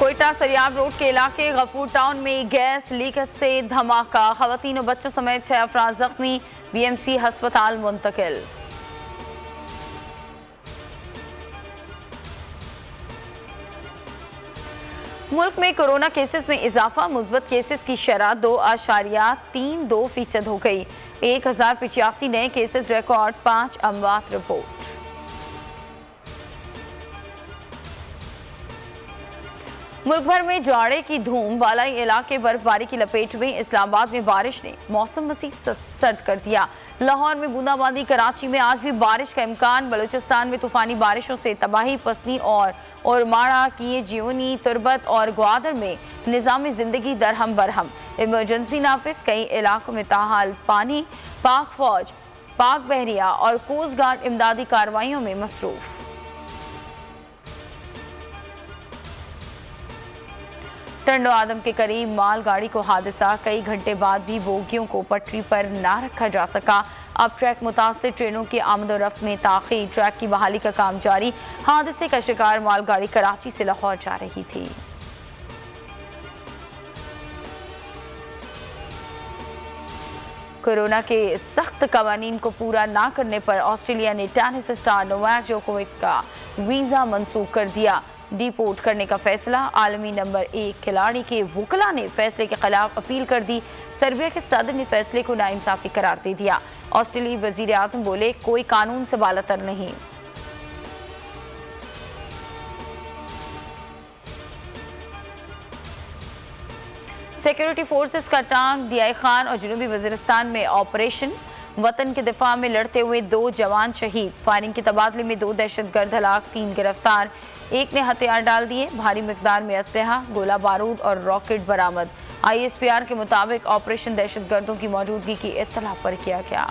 Quetta Sariab road के इलाके Ghafoor town में गैस लीकेज से धमाका, खवातीन और बच्चों समेत 6 अफराद जख्मी, बीएमसी अस्पताल मुंतकिल। मुल्क में कोरोना केसेस में इजाफा, मुस्बत केसेस की शरह 2.32% हो गई। 1085 नए केसेस रिकॉर्ड, 5 अमवात रिपोर्ट। मुल्क भर में जाड़े की धूम, बालाई इलाके बर्फबारी की लपेट में। इस्लामाबाद में बारिश ने मौसम मज़ीद सर्द कर दिया। लाहौर में बूंदाबांदी, कराची में आज भी बारिश का इम्कान। बलूचिस्तान में तूफानी बारिशों से तबाही, पसनी और माड़ा की जीवनी, तुरबत और ग्वादर में निज़ाम ज़िंदगी दरहम बरहम। इमरजेंसी नाफिज, कई इलाकों में ताहाल पानी। पाक फौज, पाक बहरिया और कोस्ट गार्ड इमदादी कार्रवाइयों में मसरूफ। टंडो आदम के करीब मालगाड़ी को हादसा, कई घंटे बाद भी बोगियों को पटरी पर ना रखा जा सका। अब ट्रैक मुतासिर ट्रेनों की आमदोरफ्त में ताख़ीर, ट्रैक की बहाली का काम जारी। हादसे का शिकार मालगाड़ी कराची से लाहौर जा रही थी। कोरोना के सख्त कवानीन को पूरा ना करने पर ऑस्ट्रेलिया ने टेनिस स्टार नोवाक जोकोविच का वीज़ा मंसूख कर दिया। डिपोर्ट करने का फैसला, आलमी नंबर 1 खिलाड़ी के वकला ने फैसले के खिलाफ अपील कर दी। सर्बिया के सदर ने फैसले को नाइंसाफी करार दे दिया। ऑस्ट्रेलियाई वजीर आजम बोले, कोई कानून से बालातर नहीं। सिक्योरिटी फोर्सेस का टांग डीआई खान और जनूबी वजीरिस्तान में ऑपरेशन। वतन के दिफा में लड़ते हुए 2 जवान शहीद। फायरिंग के तबादले में 2 दहशतगर्द हलाक, 3 गिरफ्तार। एक ने हथियार डाल दिए। भारी मिकदार में असलहा, गोला बारूद और रॉकेट बरामद। ISPR के मुताबिक ऑपरेशन दहशतगर्दों की मौजूदगी की इत्तला पर किया गया।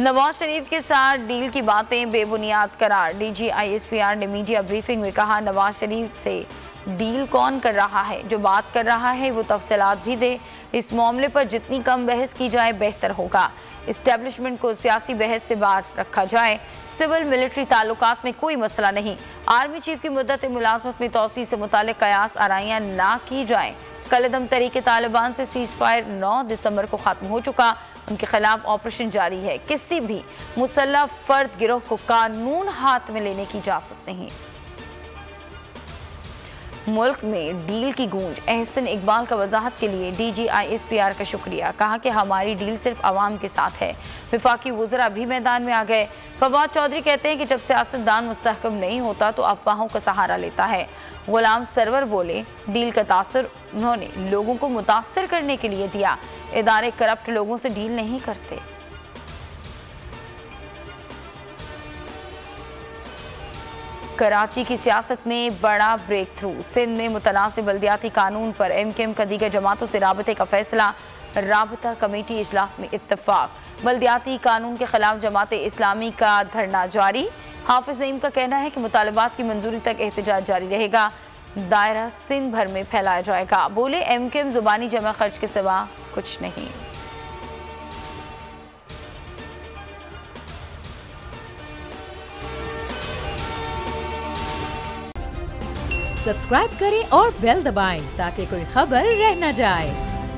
नवाज शरीफ के साथ डील की बातें बेबुनियाद करार। DG ISPR ने मीडिया ब्रीफिंग में कहा, नवाज शरीफ से डील कौन कर रहा है, जो बात कर रहा है वो तफसीलात भी दे। इस मामले पर जितनी कम बहस की जाए बेहतर होगा। इस्टेब्लिशमेंट को सियासी बहस से बाहर रखा जाए। सिविल मिलिट्री ताल्लुकात में कोई मसला नहीं। आर्मी चीफ की मुद्दत मुलाजमत में तोसी से मुतालिक कयास आराइयाँ ना की जाए। कलदम तरीके तालिबान से सीज फायर 9 दिसंबर को खत्म हो चुका। उनके खिलाफ ऑपरेशन जारी है। किसी भी मुसल्लह फर्द गिरोह को कानून हाथ में लेने की इजाजत नहीं। मुल्क में डील की गूंज, एहसन इकबाल का वजाहत के लिए DG ISPR का शुक्रिया। कहा कि हमारी डील सिर्फ आवाम के साथ है। वफाकी वज़रा भी मैदान में आ गए। फवाद चौधरी कहते हैं कि जब सियासतदान मुस्तहकम नहीं होता तो अफवाहों का सहारा लेता है। गुलाम सरवर बोले, डील का तासुर उन्होंने लोगों को मुतासर करने के लिए दिया। इदारे करप्ट लोगों से डील नहीं करते। कराची की सियासत में बड़ा ब्रेक थ्रू। सिंध में मुतनासिब बल्दियाती कानून पर MKM का दीगर जमातों से राबते का फैसला। राबता कमेटी इजलास में इत्तफाक। बल्दियाती कानून के खिलाफ जमात इस्लामी का धरना जारी। हाफिज नईम का कहना है कि मुतालबात की मंजूरी तक एहतजाज जारी रहेगा। दायरा सिंध भर में फैलाया जाएगा। बोले, MKM जुबानी जमा खर्च के सिवा कुछ नहीं। सब्सक्राइब करें और बेल दबाएं ताकि कोई खबर रह न जाए।